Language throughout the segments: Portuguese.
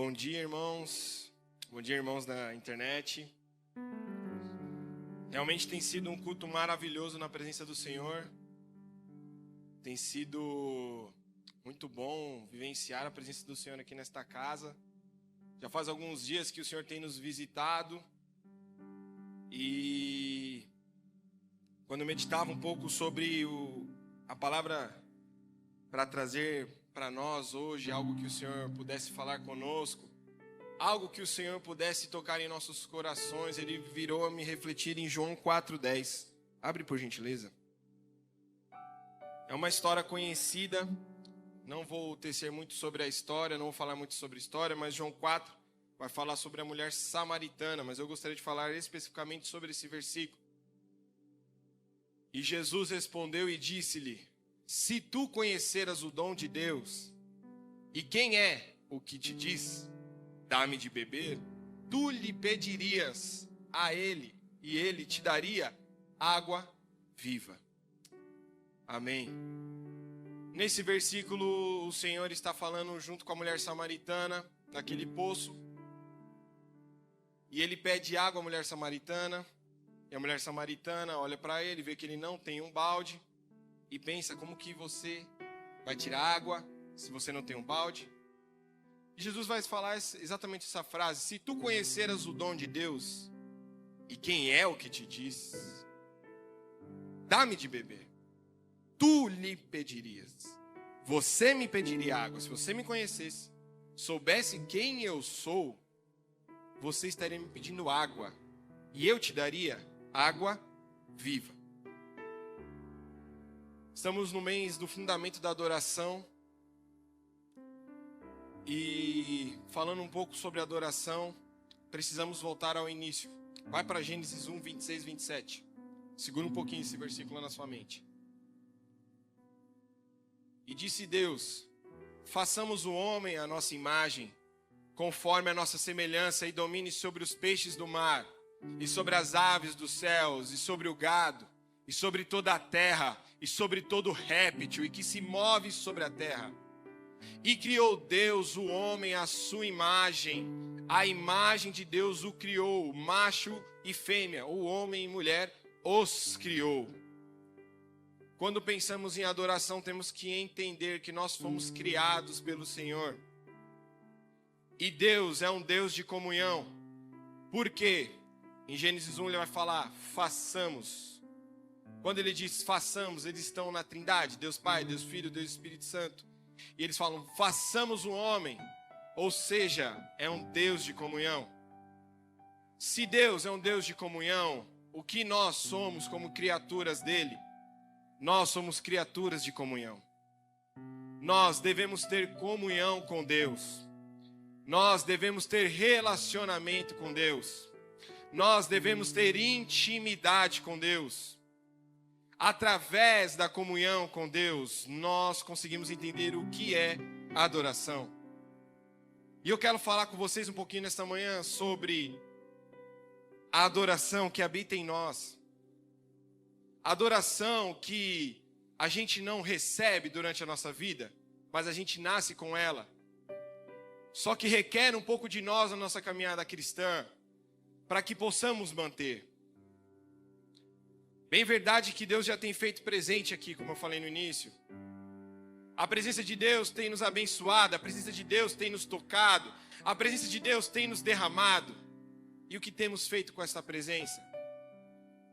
Bom dia, irmãos. Bom dia, irmãos da internet. Realmente tem sido um culto maravilhoso na presença do Senhor. Tem sido muito bom vivenciar a presença do Senhor aqui nesta casa. Já faz alguns dias que o Senhor tem nos visitado. E quando eu meditava um pouco sobre a palavra para trazer para nós hoje, algo que o Senhor pudesse falar conosco, algo que o Senhor pudesse tocar em nossos corações, Ele virou a me refletir em João 4:10. Abre por gentileza. É uma história conhecida, não vou tecer muito sobre a história, não vou falar muito sobre a história, mas João 4 vai falar sobre a mulher samaritana, mas eu gostaria de falar especificamente sobre esse versículo. E Jesus respondeu e disse-lhe: se tu conheceras o dom de Deus, e quem é o que te diz, dá-me de beber, tu lhe pedirias a ele, e ele te daria água viva. Amém. Nesse versículo, o Senhor está falando junto com a mulher samaritana, naquele poço, e ele pede água à mulher samaritana, e a mulher samaritana olha para ele, vê que ele não tem um balde, e pensa, como que você vai tirar água se você não tem um balde? E Jesus vai falar exatamente essa frase: se tu conheceras o dom de Deus, e quem é o que te diz, dá-me de beber, tu lhe pedirias. Você me pediria água. Se você me conhecesse, soubesse quem eu sou, você estaria me pedindo água, e eu te daria água viva. Estamos no mês do fundamento da adoração. E falando um pouco sobre adoração, precisamos voltar ao início. Vai para Gênesis 1, 26, 27. Segura um pouquinho esse versículo na sua mente. E disse Deus: façamos o homem à nossa imagem, conforme a nossa semelhança, e domine sobre os peixes do mar, e sobre as aves dos céus, e sobre o gado, e sobre toda a terra, e sobre todo réptil, e que se move sobre a terra. E criou Deus o homem à sua imagem, a imagem de Deus o criou, macho e fêmea, o homem e mulher os criou. Quando pensamos em adoração, temos que entender que nós fomos criados pelo Senhor. E Deus é um Deus de comunhão. Por quê? Em Gênesis 1 ele vai falar, façamos. Quando ele diz façamos, eles estão na Trindade, Deus Pai, Deus Filho, Deus Espírito Santo. E eles falam, façamos o homem. Ou seja, é um Deus de comunhão. Se Deus é um Deus de comunhão, o que nós somos como criaturas dele? Nós somos criaturas de comunhão. Nós devemos ter comunhão com Deus. Nós devemos ter relacionamento com Deus. Nós devemos ter intimidade com Deus. Através da comunhão com Deus, nós conseguimos entender o que é adoração. E eu quero falar com vocês um pouquinho nesta manhã sobre a adoração que habita em nós. Adoração que a gente não recebe durante a nossa vida, mas a gente nasce com ela. Só que requer um pouco de nós na nossa caminhada cristã, para que possamos manter. Bem verdade que Deus já tem feito presente aqui, como eu falei no início. A presença de Deus tem nos abençoado, a presença de Deus tem nos tocado, a presença de Deus tem nos derramado. E o que temos feito com essa presença?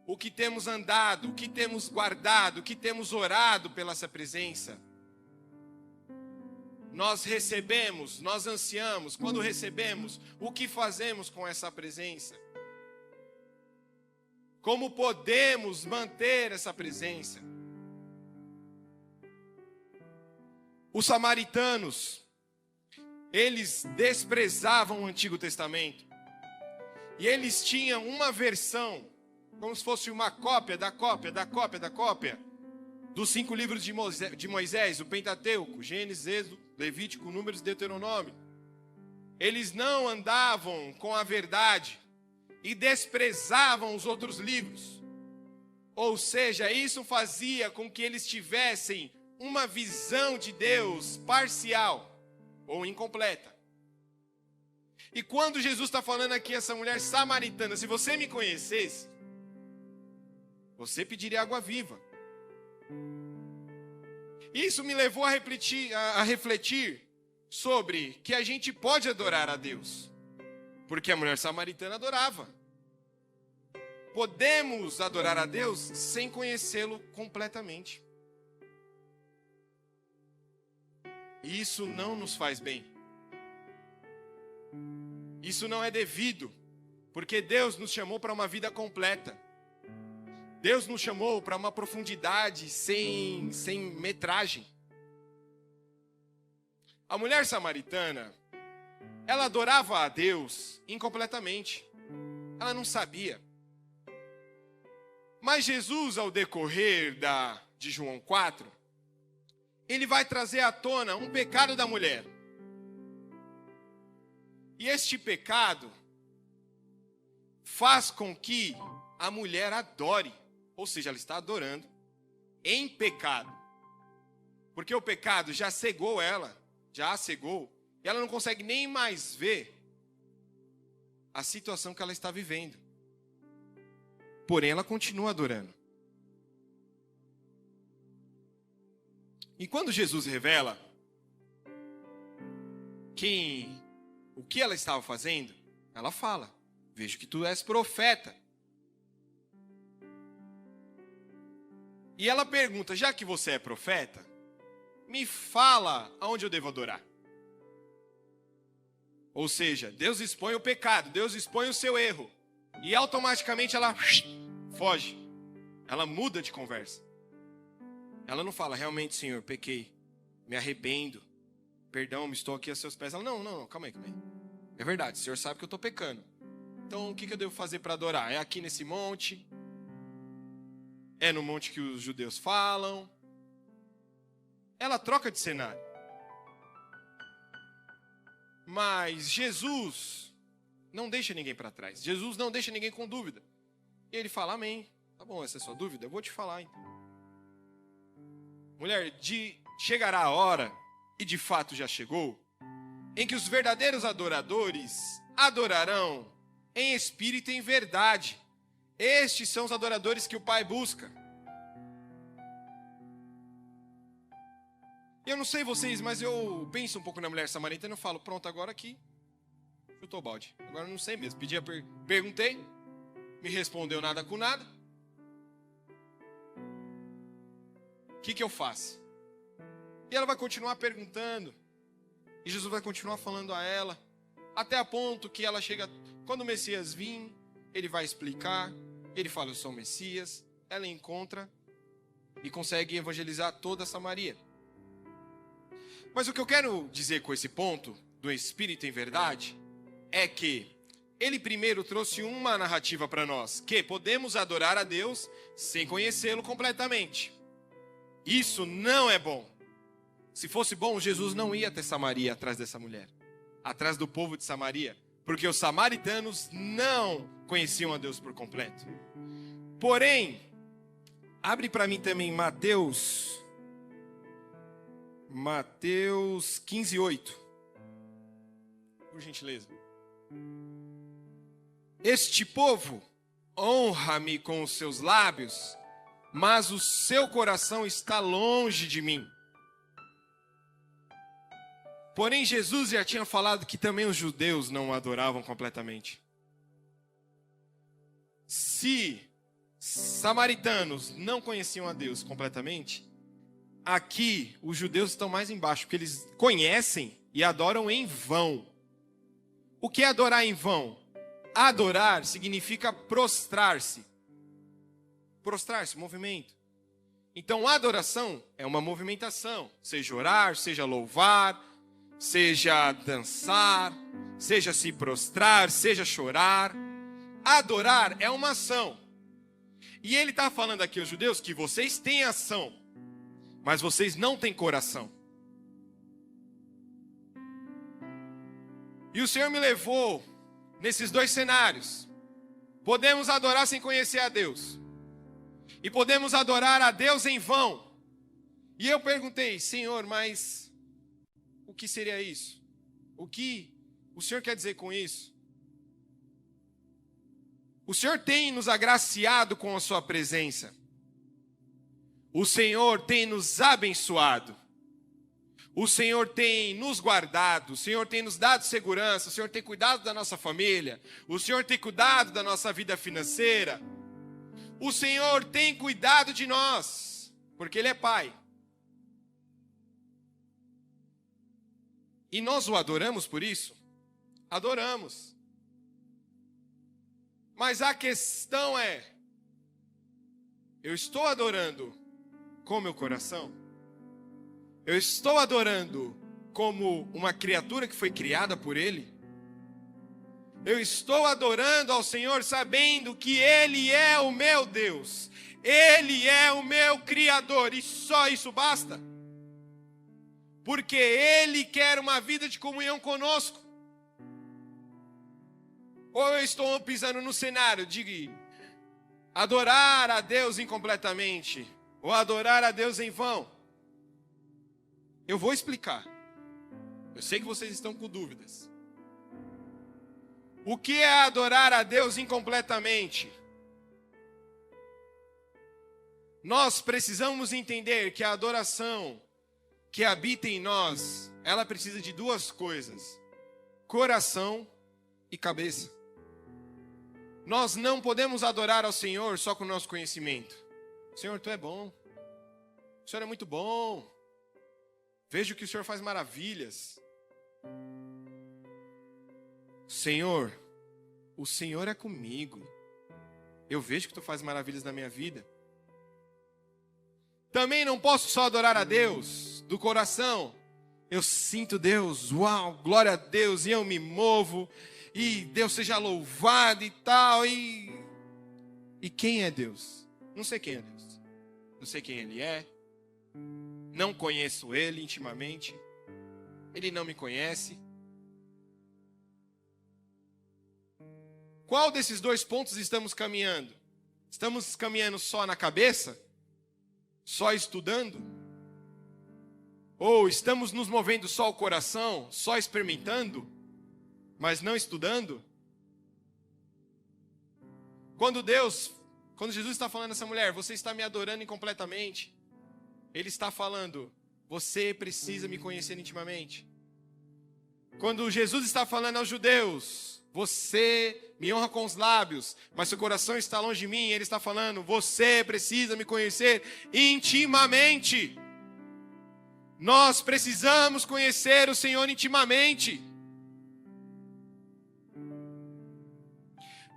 O que temos andado, o que temos guardado, o que temos orado pela essa presença? Nós recebemos, nós ansiamos, quando recebemos, o que fazemos com essa presença? Como podemos manter essa presença? Os samaritanos, eles desprezavam o Antigo Testamento. E eles tinham uma versão, como se fosse uma cópia da cópia, da cópia, da cópia, dos 5 livros de Moisés, o Pentateuco, Gênesis, Êxodo, Levítico, Números e Deuteronômio. Eles não andavam com a verdade e desprezavam os outros livros. Ou seja, isso fazia com que eles tivessem uma visão de Deus parcial ou incompleta. E quando Jesus está falando aqui, essa mulher samaritana, se você me conhecesse, você pediria água viva. Isso me levou a refletir sobre que a gente pode adorar a Deus. Porque a mulher samaritana adorava. Podemos adorar a Deus sem conhecê-lo completamente. E isso não nos faz bem. Isso não é devido, porque Deus nos chamou para uma vida completa. Deus nos chamou para uma profundidade sem metragem. A mulher samaritana, ela adorava a Deus incompletamente. Ela não sabia. Mas Jesus, ao decorrer de João 4, ele vai trazer à tona um pecado da mulher. E este pecado faz com que a mulher adore. Ou seja, ela está adorando em pecado. Porque o pecado já cegou ela, já a cegou, e ela não consegue nem mais ver a situação que ela está vivendo. Porém, ela continua adorando. E quando Jesus revela o que ela estava fazendo, ela fala: vejo que tu és profeta. E ela pergunta: já que você é profeta, me fala aonde eu devo adorar. Ou seja, Deus expõe o pecado, Deus expõe o seu erro. E automaticamente ela foge. Ela muda de conversa. Ela não fala: realmente, Senhor, pequei, me arrependo, perdão, estou aqui a seus pés. Ela: não, calma aí. É verdade, o Senhor sabe que eu estou pecando. Então o que eu devo fazer para adorar? É aqui nesse monte? É no monte que os judeus falam? Ela troca de cenário. Mas Jesus não deixa ninguém para trás. Jesus não deixa ninguém com dúvida. E ele fala: amém. Tá bom, essa é a sua dúvida? Eu vou te falar então. Mulher, chegará a hora, e de fato já chegou, em que os verdadeiros adoradores adorarão em espírito e em verdade. Estes são os adoradores que o Pai busca. Eu não sei vocês, mas eu penso um pouco na mulher samaritana e falo: pronto, agora aqui chutou o balde. Agora eu não sei mesmo. Perguntei, me respondeu nada com nada. O que eu faço? E ela vai continuar perguntando. E Jesus vai continuar falando a ela. Até a ponto que ela chega, quando o Messias vir, ele vai explicar. Ele fala: eu sou o Messias. Ela encontra e consegue evangelizar toda a Samaria. Mas o que eu quero dizer com esse ponto do Espírito em verdade é que ele primeiro trouxe uma narrativa para nós, que podemos adorar a Deus sem conhecê-lo completamente. Isso não é bom. Se fosse bom, Jesus não ia até Samaria atrás dessa mulher, atrás do povo de Samaria, porque os samaritanos não conheciam a Deus por completo. Porém, abre para mim também Mateus 15:8. Por gentileza. Este povo honra-me com os seus lábios, mas o seu coração está longe de mim. Porém, Jesus já tinha falado que também os judeus não o adoravam completamente. Se samaritanos não conheciam a Deus completamente, aqui os judeus estão mais embaixo, porque eles conhecem e adoram em vão. O que é adorar em vão? Adorar significa prostrar-se. Prostrar-se, movimento. Então, a adoração é uma movimentação. Seja orar, seja louvar, seja dançar, seja se prostrar, seja chorar. Adorar é uma ação. E ele está falando aqui aos judeus que vocês têm ação, mas vocês não têm coração. E o Senhor me levou nesses dois cenários. Podemos adorar sem conhecer a Deus. E podemos adorar a Deus em vão. E eu perguntei: Senhor, mas o que seria isso? O Senhor quer dizer com isso? O Senhor tem nos agraciado com a sua presença. O Senhor tem nos abençoado. O Senhor tem nos guardado. O Senhor tem nos dado segurança. O Senhor tem cuidado da nossa família. O Senhor tem cuidado da nossa vida financeira. O Senhor tem cuidado de nós, porque Ele é Pai. E nós o adoramos por isso? Adoramos. Mas a questão é, eu estou adorando com meu coração? Eu estou adorando como uma criatura que foi criada por Ele? Eu estou adorando ao Senhor sabendo que Ele é o meu Deus. Ele é o meu Criador e só isso basta? Porque Ele quer uma vida de comunhão conosco. Ou eu estou pisando no cenário de adorar a Deus incompletamente, ou adorar a Deus em vão? Eu vou explicar. Eu sei que vocês estão com dúvidas. O que é adorar a Deus incompletamente? Nós precisamos entender que a adoração que habita em nós, ela precisa de duas coisas: coração e cabeça. Nós não podemos adorar ao Senhor só com o nosso conhecimento. Senhor, Tu é bom. O Senhor é muito bom. Vejo que o Senhor faz maravilhas. Senhor, o Senhor é comigo. Eu vejo que Tu faz maravilhas na minha vida. Também não posso só adorar a Deus do coração. Eu sinto Deus, uau, glória a Deus, e eu me movo, e Deus seja louvado e tal, e quem é Deus? Não sei quem é Deus. Não sei quem Ele é. Não conheço Ele intimamente. Ele não me conhece. Qual desses dois pontos estamos caminhando? Estamos caminhando só na cabeça? Só estudando? Ou estamos nos movendo só o coração, só experimentando, mas não estudando? Quando Jesus está falando a essa mulher, você está me adorando incompletamente, Ele está falando, você precisa me conhecer intimamente. Quando Jesus está falando aos judeus, você me honra com os lábios, mas seu coração está longe de mim, Ele está falando, você precisa me conhecer intimamente. Nós precisamos conhecer o Senhor intimamente.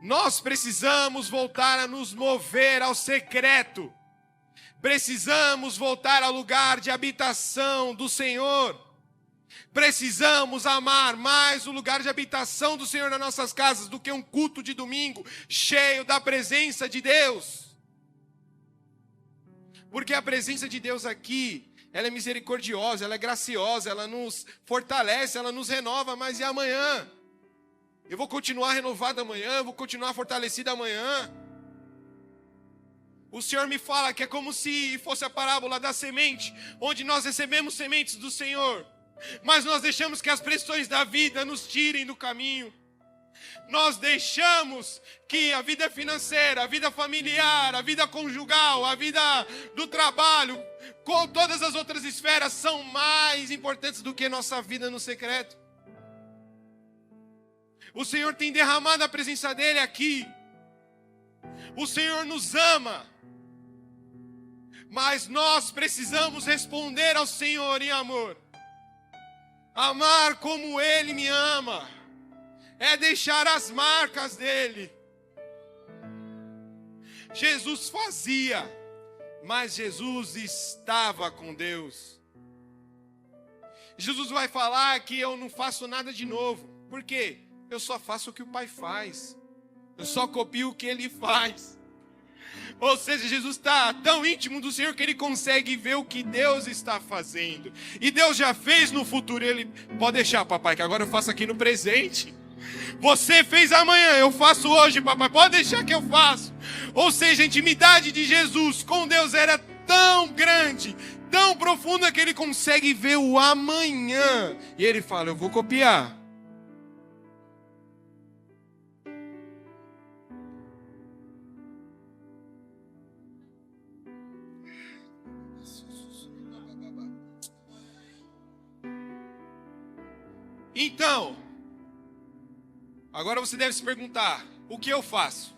Nós precisamos voltar a nos mover ao secreto. Precisamos voltar ao lugar de habitação do Senhor. Precisamos amar mais o lugar de habitação do Senhor nas nossas casas do que um culto de domingo cheio da presença de Deus. Porque a presença de Deus aqui, ela é misericordiosa, ela é graciosa, ela nos fortalece, ela nos renova, mas e amanhã? Eu vou continuar renovado amanhã, eu vou continuar fortalecido amanhã. O Senhor me fala que é como se fosse a parábola da semente, onde nós recebemos sementes do Senhor, mas nós deixamos que as pressões da vida nos tirem do caminho. Nós deixamos que a vida financeira, a vida familiar, a vida conjugal, a vida do trabalho, com todas as outras esferas são mais importantes do que nossa vida no secreto. O Senhor tem derramado a presença dEle aqui. O Senhor nos ama. Mas nós precisamos responder ao Senhor em amor. Amar como Ele me ama é deixar as marcas dEle. Jesus fazia, mas Jesus estava com Deus. Jesus vai falar que eu não faço nada de novo. Por quê? Eu só faço o que o Pai faz. Eu só copio o que Ele faz. Ou seja, Jesus está tão íntimo do Senhor que Ele consegue ver o que Deus está fazendo. E Deus já fez no futuro. Ele pode deixar, papai, que agora eu faço aqui no presente. Você fez amanhã, eu faço hoje, papai. Pode deixar que eu faço. Ou seja, a intimidade de Jesus com Deus era tão grande, tão profunda, que Ele consegue ver o amanhã. E Ele fala, eu vou copiar. Então, agora você deve se perguntar, o que eu faço?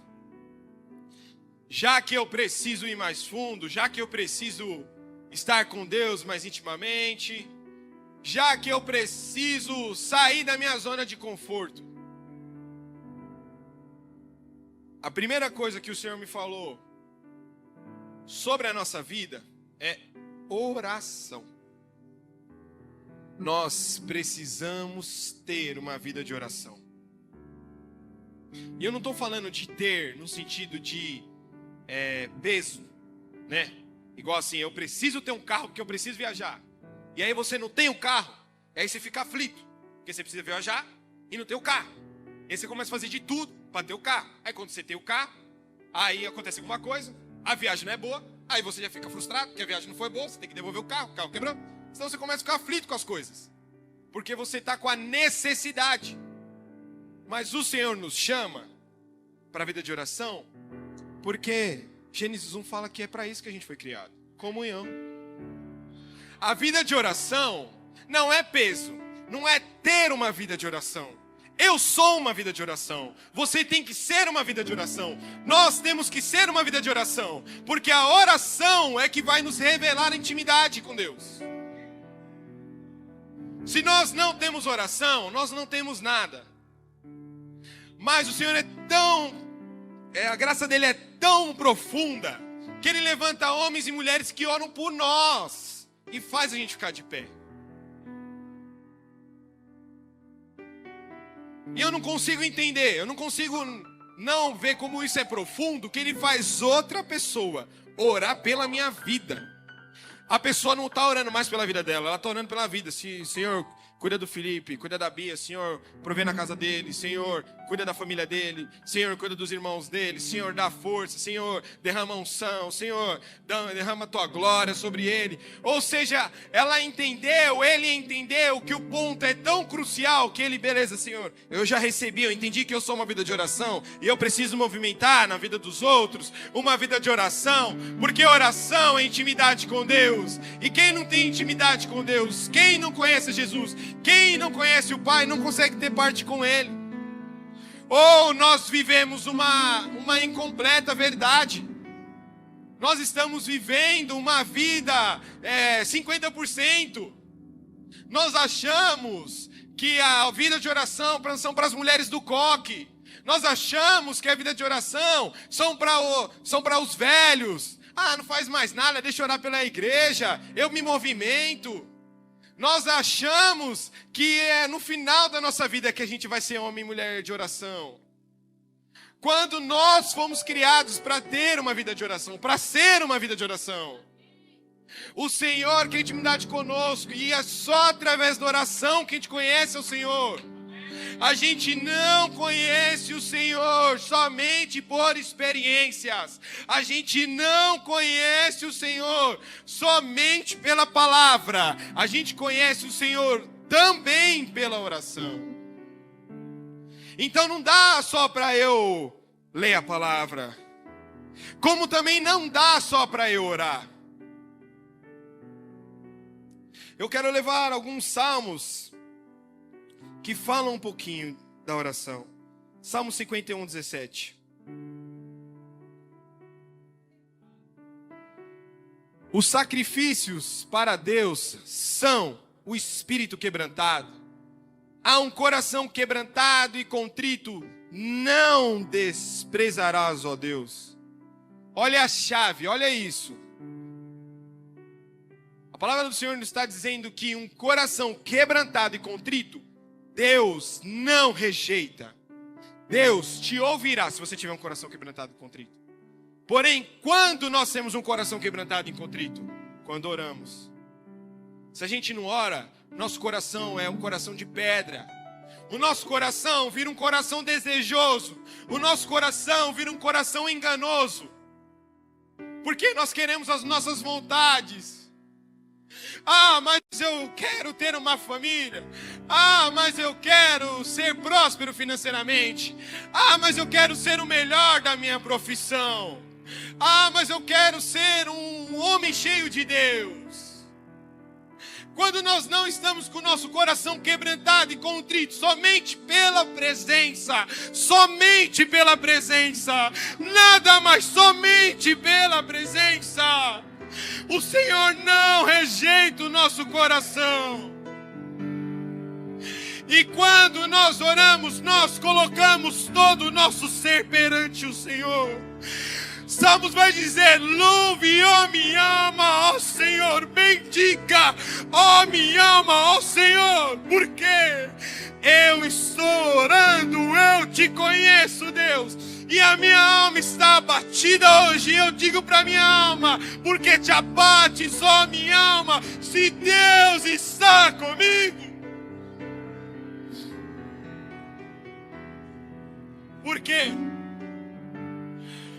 Já que eu preciso ir mais fundo, já que eu preciso estar com Deus mais intimamente, já que eu preciso sair da minha zona de conforto. A primeira coisa que o Senhor me falou sobre a nossa vida é oração. Nós precisamos ter uma vida de oração. E eu não estou falando de ter no sentido de peso, né? Igual assim, eu preciso ter um carro porque eu preciso viajar. E aí você não tem o carro, e aí você fica aflito, porque você precisa viajar e não tem o carro. E aí você começa a fazer de tudo para ter o carro. Aí quando você tem o carro, aí acontece alguma coisa, a viagem não é boa, aí você já fica frustrado, porque a viagem não foi boa, você tem que devolver o carro quebrou. Senão você começa a ficar aflito com as coisas, porque você está com a necessidade. Mas o Senhor nos chama para a vida de oração, porque Gênesis 1 fala que é para isso que a gente foi criado, comunhão. A vida de oração não é peso, não é ter uma vida de oração. Eu sou uma vida de oração. Você tem que ser uma vida de oração. Nós temos que ser uma vida de oração, porque a oração é que vai nos revelar a intimidade com Deus. Se nós não temos oração, nós não temos nada. Mas o Senhor a graça dele é tão profunda, que ele levanta homens e mulheres que oram por nós e faz a gente ficar de pé. E eu não consigo entender, eu não consigo não ver como isso é profundo, que ele faz outra pessoa orar pela minha vida. A pessoa não está orando mais pela vida dela, ela está orando pela vida. Senhor, cuida do Felipe, cuida da Bia, Senhor, provê na casa dele, Senhor, cuida da família dele, Senhor, cuida dos irmãos dele, Senhor, dá força, Senhor, derrama unção, Senhor, derrama a tua glória sobre ele. Ou seja, ele entendeu que o ponto é tão crucial que ele, beleza, Senhor, eu já recebi, eu entendi que eu sou uma vida de oração e eu preciso movimentar na vida dos outros uma vida de oração, porque oração é intimidade com Deus. E quem não tem intimidade com Deus, quem não conhece Jesus, quem não conhece o Pai, não consegue ter parte com Ele. Ou nós vivemos uma incompleta verdade. Nós estamos vivendo uma vida 50%. Nós achamos que a vida de oração são para as mulheres do coque. Nós achamos que a vida de oração são para os velhos. Ah, não faz mais nada, deixa eu orar pela igreja, eu me movimento. Nós achamos que é no final da nossa vida que a gente vai ser homem e mulher de oração. Quando nós fomos criados para ter uma vida de oração, para ser uma vida de oração. O Senhor quer intimidade conosco e é só através da oração que a gente conhece o Senhor. A gente não conhece o Senhor somente por experiências. A gente não conhece o Senhor somente pela palavra. A gente conhece o Senhor também pela oração. Então não dá só para eu ler a palavra, como também não dá só para eu orar. Eu quero levar alguns salmos que falam um pouquinho da oração. Salmo 51, 17. Os sacrifícios para Deus são o espírito quebrantado. A um coração quebrantado e contrito não desprezarás, ó Deus. Olha a chave, olha isso. A palavra do Senhor nos está dizendo que um coração quebrantado e contrito, Deus não rejeita. Deus te ouvirá se você tiver um coração quebrantado e contrito. Porém, quando nós temos um coração quebrantado e contrito? Quando oramos. Se a gente não ora, nosso coração é um coração de pedra. O nosso coração vira um coração desejoso. O nosso coração vira um coração enganoso. Porque nós queremos as nossas vontades. Ah, mas eu quero ter uma família. Ah, mas eu quero ser próspero financeiramente. Ah, mas eu quero ser o melhor da minha profissão. Ah, mas eu quero ser um homem cheio de Deus. Quando nós não estamos com o nosso coração quebrantado e contrito, somente pela presença, nada mais, somente pela presença. O Senhor não rejeita o nosso coração. E quando nós oramos, nós colocamos todo o nosso ser perante o Senhor. Salmos vai dizer: louve, ó minha alma, ó Senhor, bendiga, ó minha alma, ó Senhor, porque eu estou orando, eu te conheço, Deus, e a minha alma está abatida hoje. Eu digo para minha alma: porque te abates, ó minha alma, se Deus está comigo? Por quê?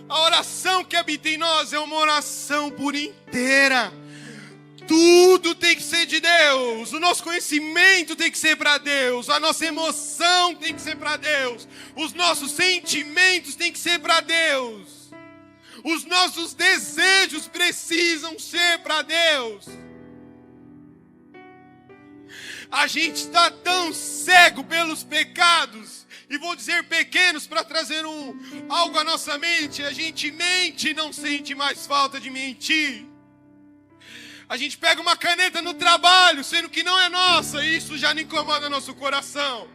A oração que habita em nós é uma oração por inteira. Tudo tem que ser de Deus. O nosso conhecimento tem que ser para Deus. A nossa emoção tem que ser para Deus. Os nossos sentimentos tem que ser para Deus. Os nossos desejos precisam ser para Deus. A gente está tão cego pelos pecados, e vou dizer pequenos para trazer algo à nossa mente. A gente mente e não sente mais falta de mentir. A gente pega uma caneta no trabalho, sendo que não é nossa, e isso já não incomoda nosso coração.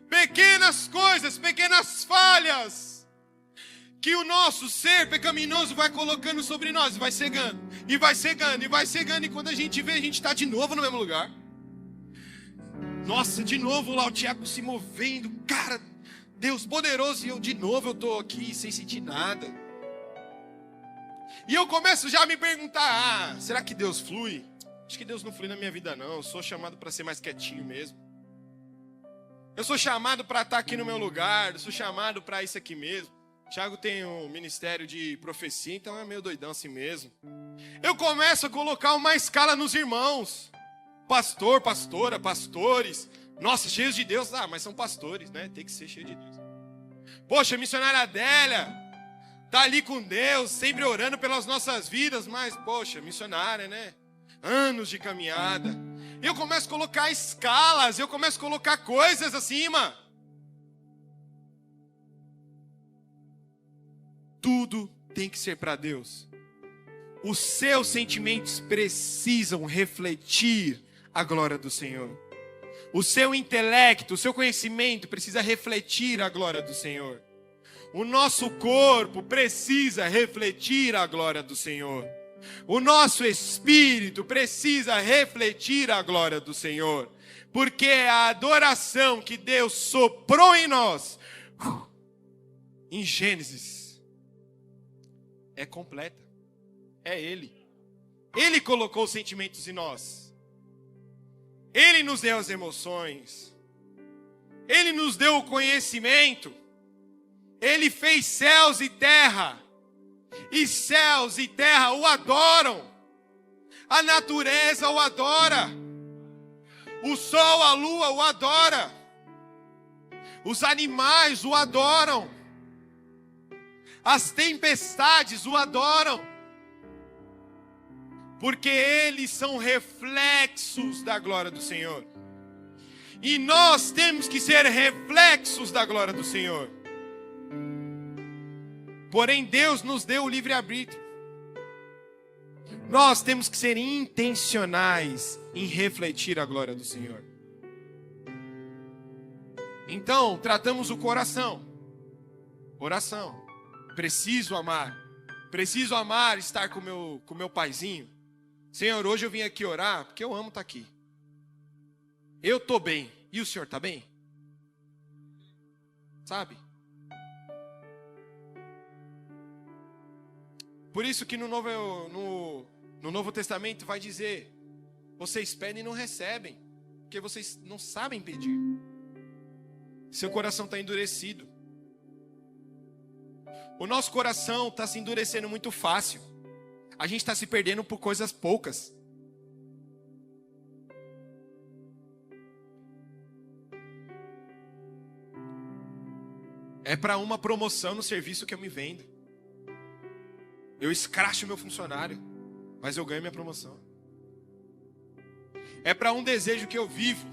Pequenas coisas, pequenas falhas, que o nosso ser pecaminoso vai colocando sobre nós, e vai cegando, e vai cegando, e vai cegando, e quando a gente vê, a gente está de novo no mesmo lugar. Nossa, de novo lá o Tiago se movendo, cara, Deus poderoso, e eu de novo eu estou aqui sem sentir nada. E eu começo já a me perguntar: será que Deus flui? Acho que Deus não flui na minha vida não, eu sou chamado para ser mais quietinho mesmo. Eu sou chamado para estar aqui no meu lugar, eu sou chamado para isso aqui mesmo. Tiago tem um ministério de profecia, então é meio doidão assim mesmo. Eu começo a colocar uma escala nos irmãos. Pastor, pastora, pastores. Nossa, cheios de Deus. Ah, mas são pastores, né? Tem que ser cheio de Deus. Poxa, a missionária Adélia tá ali com Deus, sempre orando pelas nossas vidas, mas, poxa, missionária, né? Anos de caminhada. Eu começo a colocar escalas, eu começo a colocar coisas acima. Tudo tem que ser para Deus. Os seus sentimentos precisam refletir a glória do Senhor. O seu intelecto, o seu conhecimento precisa refletir a glória do Senhor. O nosso corpo precisa refletir a glória do Senhor. O nosso espírito precisa refletir a glória do Senhor. Porque a adoração que Deus soprou em nós, em Gênesis, é completa. É Ele. Ele colocou os sentimentos em nós. Ele nos deu as emoções. Ele nos deu o conhecimento. Ele fez céus e terra. E céus e terra o adoram. A natureza o adora. O sol, a lua o adora. Os animais o adoram. As tempestades o adoram. Porque eles são reflexos da glória do Senhor. E nós temos que ser reflexos da glória do Senhor. Porém, Deus nos deu o livre-arbítrio. Nós temos que ser intencionais em refletir a glória do Senhor. Então, tratamos o coração. Oração. Preciso amar. Preciso amar estar com meu paizinho. Senhor, hoje eu vim aqui orar porque eu amo estar aqui. Eu estou bem. E o Senhor está bem? Sabe? Por isso que no Novo Testamento vai dizer: vocês pedem e não recebem, porque vocês não sabem pedir. Seu coração está endurecido. O nosso coração está se endurecendo muito fácil. A gente está se perdendo por coisas poucas. É para uma promoção no serviço que eu me vendo. Eu escracho meu funcionário. mas eu ganho minha promoção. É para um desejo que eu vivo.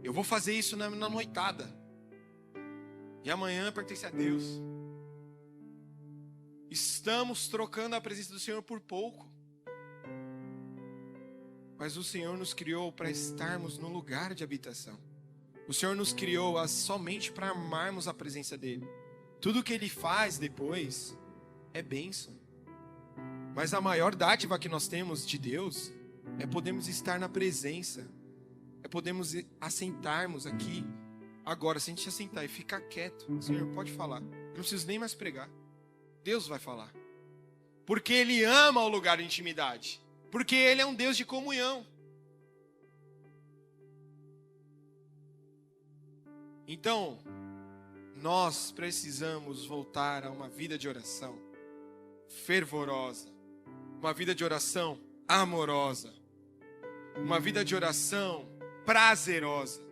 Eu vou fazer isso na noitada. E amanhã pertence a Deus. Estamos trocando a presença do Senhor por pouco. Mas o Senhor nos criou para estarmos no lugar de habitação. O Senhor nos criou somente para amarmos a presença dEle. Tudo que Ele faz depois é bênção. Mas a maior dádiva que nós temos de Deus é podermos estar na presença. É podermos assentarmos aqui. Agora, se a gente assentar e ficar quieto, Senhor, pode falar. Eu não preciso nem mais pregar. Deus vai falar. Porque Ele ama o lugar de intimidade. Porque Ele é um Deus de comunhão. Então, nós precisamos voltar a uma vida de oração fervorosa. Uma vida de oração amorosa. Uma vida de oração prazerosa.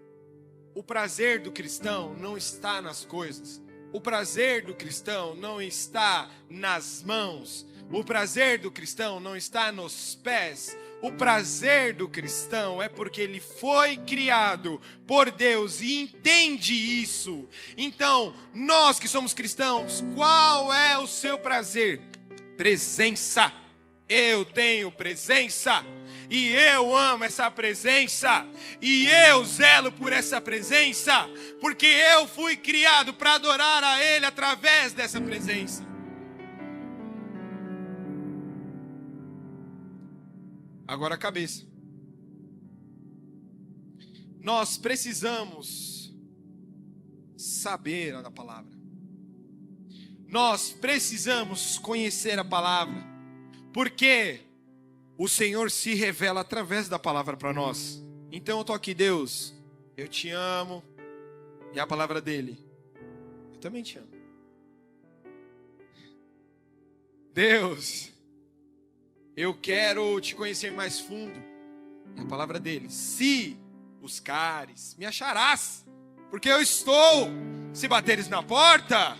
O prazer do cristão não está nas coisas. O prazer do cristão não está nas mãos. O prazer do cristão não está nos pés. O prazer do cristão é porque ele foi criado por Deus e entende isso. Então, nós que somos cristãos, qual é o seu prazer? Presença. Eu tenho presença. E eu amo essa presença. E eu zelo por essa presença. Porque eu fui criado para adorar a Ele através dessa presença. Agora a cabeça. Nós precisamos saber a palavra. Nós precisamos conhecer a palavra. Porque o Senhor se revela através da palavra para nós. Então eu estou aqui, Deus, eu te amo. E a palavra dele, eu também te amo. Deus, eu quero te conhecer mais fundo. E a palavra dele, se buscares, me acharás. Porque eu estou. Se bateres na porta,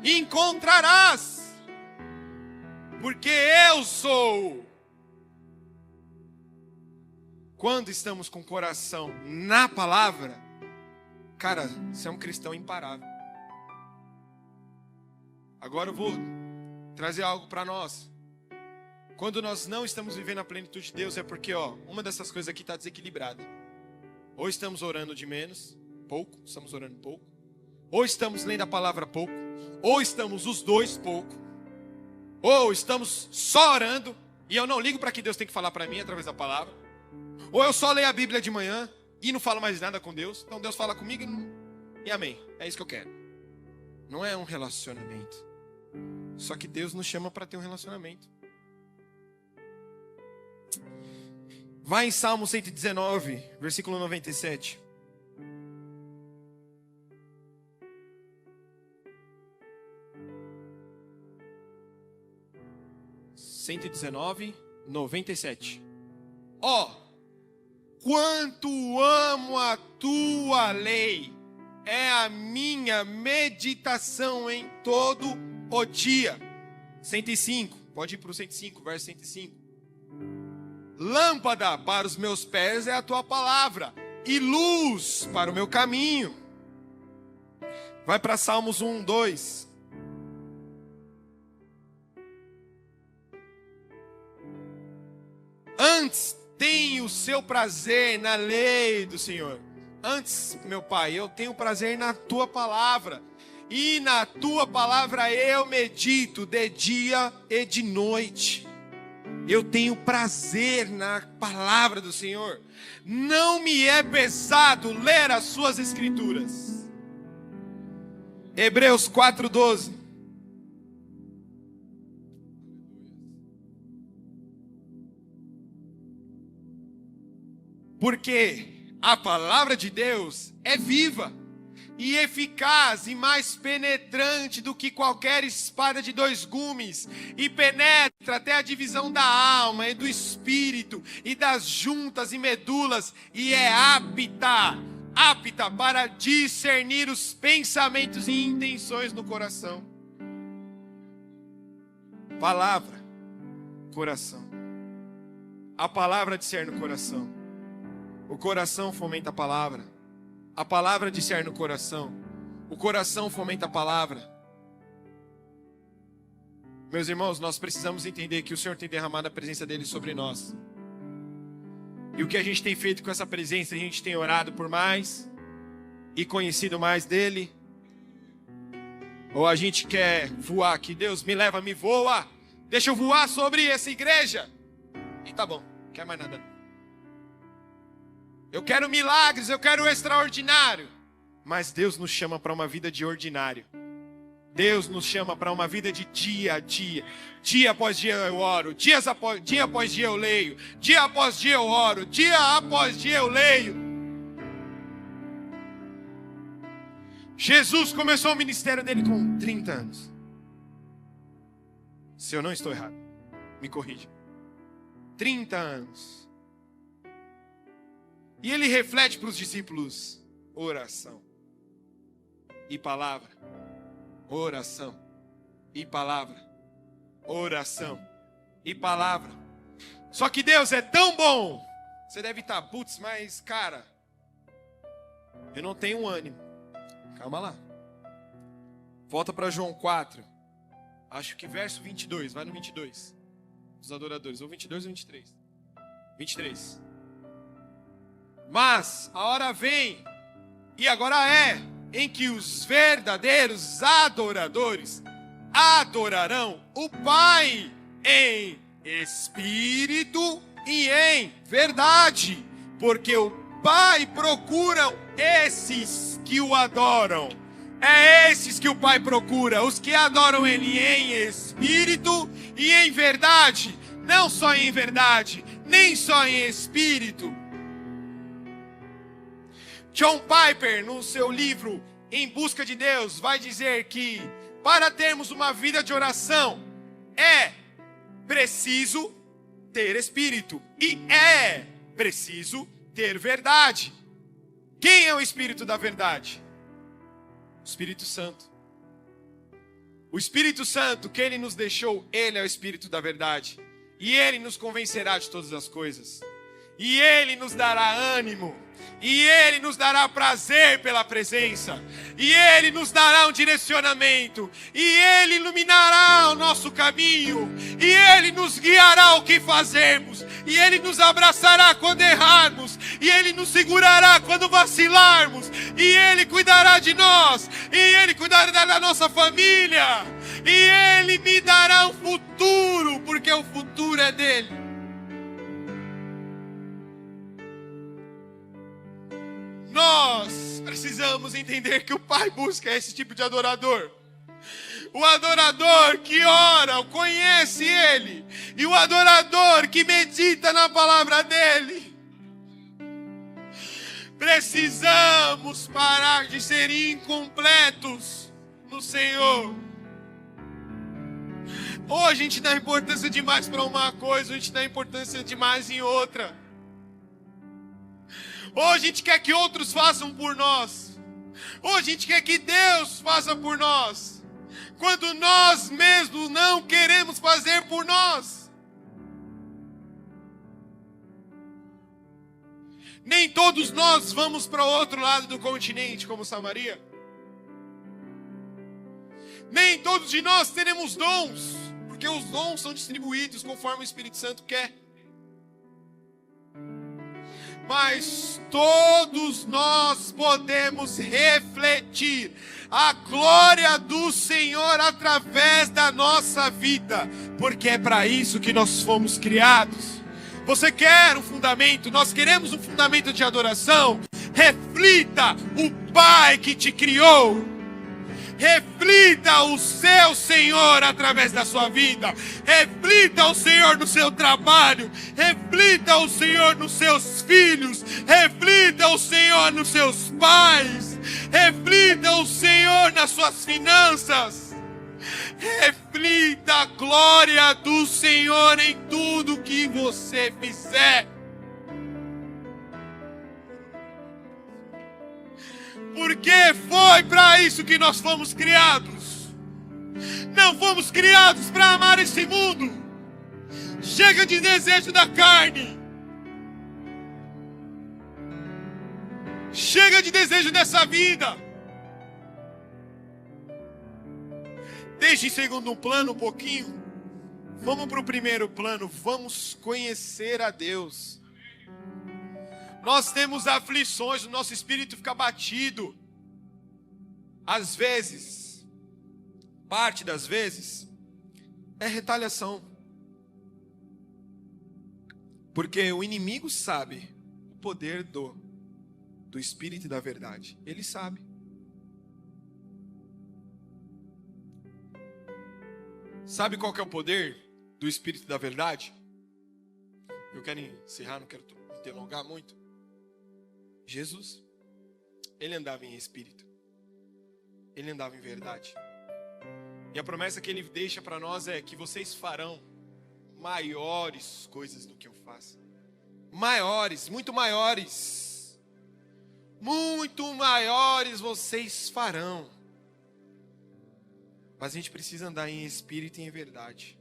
encontrarás. Porque eu sou. Quando estamos com o coração na palavra, cara, você é um cristão imparável. Agora eu vou trazer algo para nós. Quando nós não estamos vivendo a plenitude de Deus, é porque, uma dessas coisas aqui está desequilibrada. Ou estamos orando de menos, pouco, estamos orando pouco. Ou estamos lendo a palavra pouco. Ou estamos os dois pouco. Ou estamos só orando e eu não ligo para que Deus tem que falar para mim através da palavra. Ou eu só leio a Bíblia de manhã e não falo mais nada com Deus. Então Deus fala comigo e amém. É isso que eu quero. Não é um relacionamento. Só que Deus nos chama para ter um relacionamento. Vai em Salmo 119, versículo 97. Quanto amo a tua lei, é a minha meditação em todo o dia. 105, pode ir para o 105, verso 105. Lâmpada para os meus pés é a tua palavra, e luz para o meu caminho. Vai para Salmos 1, 2. Antes tenho o seu prazer na lei do Senhor. Antes, meu Pai, eu tenho prazer na tua palavra. E na tua palavra eu medito de dia e de noite. Eu tenho prazer na palavra do Senhor. Não me é pesado ler as suas escrituras. Hebreus 4:12. Porque a palavra de Deus é viva e eficaz e mais penetrante do que qualquer espada de dois gumes, e penetra até a divisão da alma e do espírito e das juntas e medulas, e é apta para discernir os pensamentos e intenções no coração. Palavra, coração. A palavra discerne o coração. O coração fomenta a palavra discerne o coração fomenta a palavra. Meus irmãos, nós precisamos entender que o Senhor tem derramado a presença dele sobre nós. E o que a gente tem feito com essa presença? A gente tem orado por mais e conhecido mais dele? Ou a gente quer voar aqui? Deus, me leva, me voa. Deixa eu voar sobre essa igreja. E tá bom, não quer mais nada. Eu quero milagres, eu quero o extraordinário. Mas Deus nos chama para uma vida de ordinário. Deus nos chama para uma vida de dia a dia. Dia após dia eu oro. Dia após dia eu leio. Dia após dia eu oro. Dia após dia eu leio. Jesus começou o ministério dele com 30 anos. Se eu não estou errado, me corrija. 30 anos. E ele reflete para os discípulos: oração e palavra. Oração e palavra. Oração e palavra. Só que Deus é tão bom. Você deve estar, putz, mas cara, eu não tenho ânimo. Calma lá. Volta para João 4. Acho que verso 22. Vai no 22. Dos adoradores. Ou 22 ou 23. 23. Mas a hora vem, e agora é, em que os verdadeiros adoradores adorarão o Pai em espírito e em verdade, porque o Pai procura esses que o adoram. É esses que o Pai procura, os que adoram Ele em espírito e em verdade. Não só em verdade, nem só em espírito. John Piper, no seu livro Em Busca de Deus, vai dizer que para termos uma vida de oração é preciso ter espírito e é preciso ter verdade. Quem é o Espírito da verdade? O Espírito Santo. O Espírito Santo que Ele nos deixou, Ele é o Espírito da verdade. E Ele nos convencerá de todas as coisas. E Ele nos dará ânimo. E Ele nos dará prazer pela presença. E Ele nos dará um direcionamento. E Ele iluminará o nosso caminho. E Ele nos guiará o que fazermos. E Ele nos abraçará quando errarmos. E Ele nos segurará quando vacilarmos. E Ele cuidará de nós. E Ele cuidará da nossa família. E Ele me dará um futuro, porque o futuro é dele. Nós precisamos entender que o Pai busca esse tipo de adorador. O adorador que ora, conhece Ele. E o adorador que medita na palavra dEle. Precisamos parar de ser incompletos no Senhor. Ou a gente dá importância demais para uma coisa, ou a gente dá importância demais em outra. Ou a gente quer que outros façam por nós. Ou a gente quer que Deus faça por nós. Quando nós mesmos não queremos fazer por nós. Nem todos nós vamos para o outro lado do continente, como Samaria. Nem todos de nós teremos dons, porque os dons são distribuídos conforme o Espírito Santo quer. Mas todos nós podemos refletir a glória do Senhor através da nossa vida, porque é para isso que nós fomos criados. Você quer um fundamento? Nós queremos um fundamento de adoração. Reflita o Pai que te criou. Reflita o seu Senhor através da sua vida. Reflita o Senhor no seu trabalho. Reflita o Senhor nos seus filhos. Reflita o Senhor nos seus pais. Reflita o Senhor nas suas finanças. Reflita a glória do Senhor em tudo que você fizer. Porque foi para isso que nós fomos criados. Não fomos criados para amar esse mundo. Chega de desejo da carne. Chega de desejo dessa vida. Deixe em segundo plano um pouquinho. Vamos para o primeiro plano. Vamos conhecer a Deus. Nós temos aflições, o nosso espírito fica batido. Às vezes, parte das vezes, é retaliação. Porque o inimigo sabe o poder do Espírito e da verdade. Ele sabe. Sabe qual que é o poder do Espírito e da verdade? Eu quero encerrar, não quero me delongar muito. Jesus, ele andava em espírito. Ele andava em verdade. E a promessa que ele deixa para nós é que vocês farão maiores coisas do que eu faço. Maiores, muito maiores. Muito maiores vocês farão. Mas a gente precisa andar em espírito e em verdade.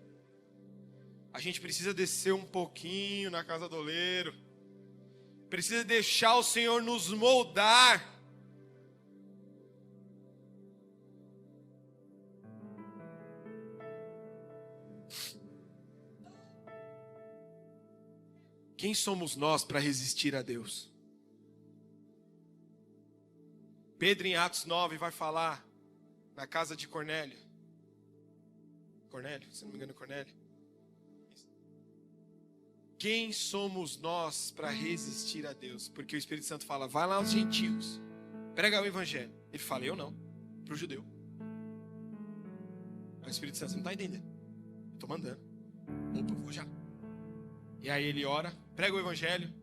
A gente precisa descer um pouquinho na casa do oleiro. Precisa deixar o Senhor nos moldar. Quem somos nós para resistir a Deus? Pedro em Atos 9 vai falar na casa de Cornélio. Cornélio, se não me engano, Cornélio. Quem somos nós para resistir a Deus? Porque o Espírito Santo fala, vai lá aos gentios, prega o evangelho. Ele fala, eu não, para o judeu. O Espírito Santo, você não está entendendo. Eu estou mandando. Opa, vou já. E aí ele ora, prega o evangelho,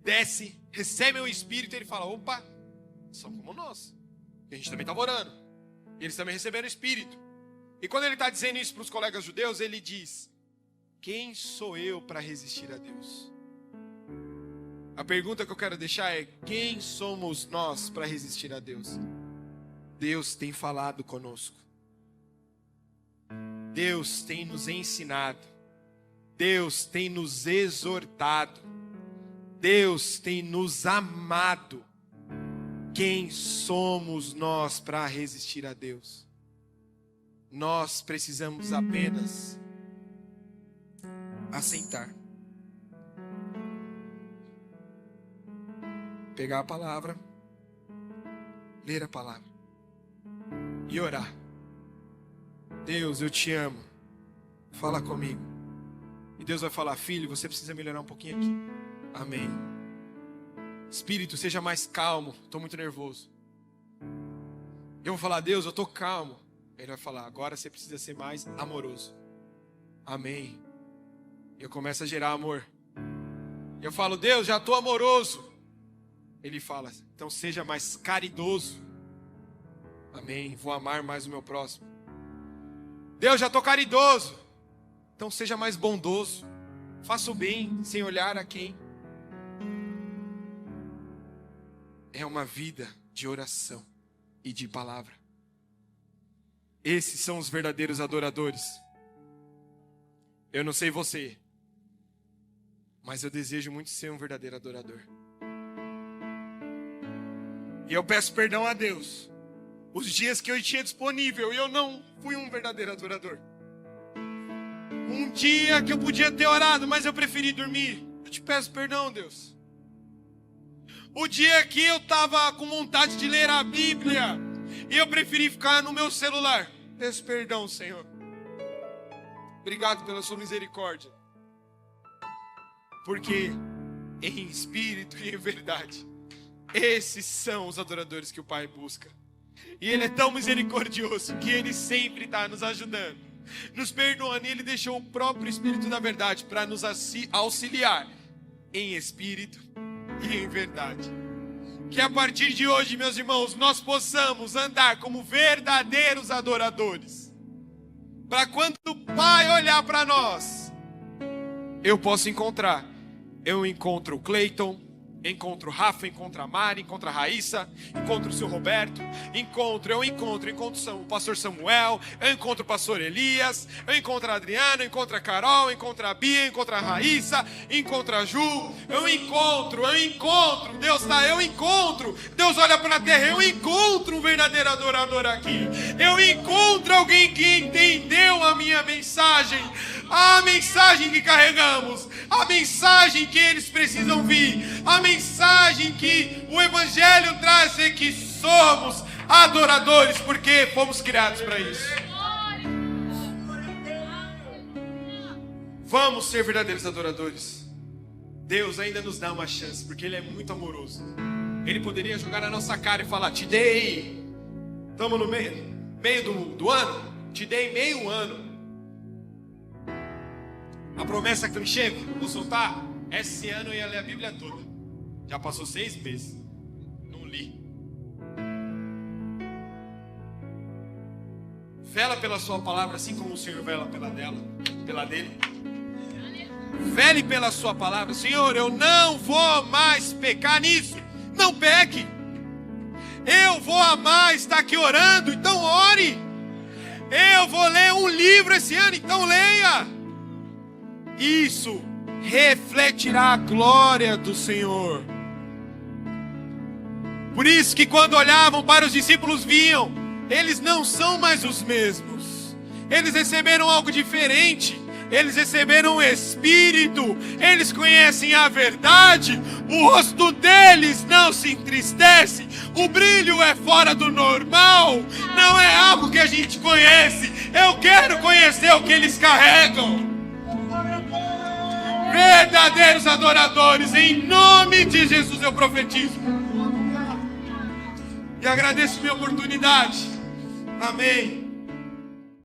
desce, recebe o Espírito e ele fala, opa, são como nós. E a gente também estava orando. E eles também receberam o Espírito. E quando ele está dizendo isso para os colegas judeus, ele diz, quem sou eu para resistir a Deus? A pergunta que eu quero deixar é, quem somos nós para resistir a Deus? Deus tem falado conosco. Deus tem nos ensinado. Deus tem nos exortado. Deus tem nos amado. Quem somos nós para resistir a Deus? Nós precisamos apenas assentar, pegar a palavra, ler a palavra e orar. Deus, eu te amo, fala comigo. E Deus vai falar, filho, você precisa melhorar um pouquinho aqui. Amém. Espírito, seja mais calmo, estou muito nervoso. Eu vou falar, Deus, eu estou calmo. Ele vai falar, agora você precisa ser mais amoroso. Amém. Eu começo a gerar amor. Eu falo, Deus, já estou amoroso. Ele fala, então seja mais caridoso. Amém. Vou amar mais o meu próximo. Deus, já estou caridoso. Então seja mais bondoso. Faça o bem sem olhar a quem. É uma vida de oração e de palavra. Esses são os verdadeiros adoradores. Eu não sei você, mas eu desejo muito ser um verdadeiro adorador. E eu peço perdão a Deus. Os dias que eu tinha disponível, eu não fui um verdadeiro adorador. Um dia que eu podia ter orado, mas eu preferi dormir. Eu te peço perdão, Deus. O dia que eu estava com vontade de ler a Bíblia e eu preferi ficar no meu celular. Peço perdão, Senhor. Obrigado pela sua misericórdia. Porque em espírito e em verdade, esses são os adoradores que o Pai busca. E Ele é tão misericordioso que Ele sempre está nos ajudando, nos perdoando. E Ele deixou o próprio Espírito da verdade para nos auxiliar em espírito e em verdade. Que a partir de hoje, meus irmãos, nós possamos andar como verdadeiros adoradores. Para quando o Pai olhar para nós, eu posso encontrar. Eu encontro o Cleiton, Encontro o Rafa, encontro a Mari, encontro a Raíssa, encontro o seu Roberto, encontro o pastor Samuel, eu encontro o pastor Elias, eu encontro a Adriana, eu encontro a Carol, eu encontro a Bia, eu encontro a Raíssa, encontro a Ju, eu encontro, Deus tá, eu encontro, Deus olha para a terra, eu encontro um verdadeiro adorador aqui, eu encontro alguém que entendeu a minha mensagem, a mensagem que carregamos, a mensagem que eles precisam vir, a mensagem que o Evangelho traz é que somos adoradores, porque fomos criados para isso. Vamos ser verdadeiros adoradores. Deus ainda nos dá uma chance, porque Ele é muito amoroso. Ele poderia jogar na nossa cara e falar: te dei, estamos no meio do ano, te dei meio ano. A promessa que eu enxergo, vou soltar, esse ano eu ia ler a Bíblia toda. Já passou 6 meses, não li. Vela pela sua palavra, assim como o Senhor vela pela dele. Vele pela sua palavra. Senhor, eu não vou mais pecar nisso. Não peque. Eu vou amar estar aqui orando, então ore. Eu vou ler um livro esse ano, então leia. Isso refletirá a glória do Senhor. Por isso que quando olhavam para os discípulos, viam, eles não são mais os mesmos. Eles receberam algo diferente. Eles receberam o Espírito. Eles conhecem a verdade. O rosto deles não se entristece. O brilho é fora do normal. Não é algo que a gente conhece. Eu quero conhecer o que eles carregam. Verdadeiros adoradores, em nome de Jesus eu profetizo. E agradeço minha oportunidade. Amém.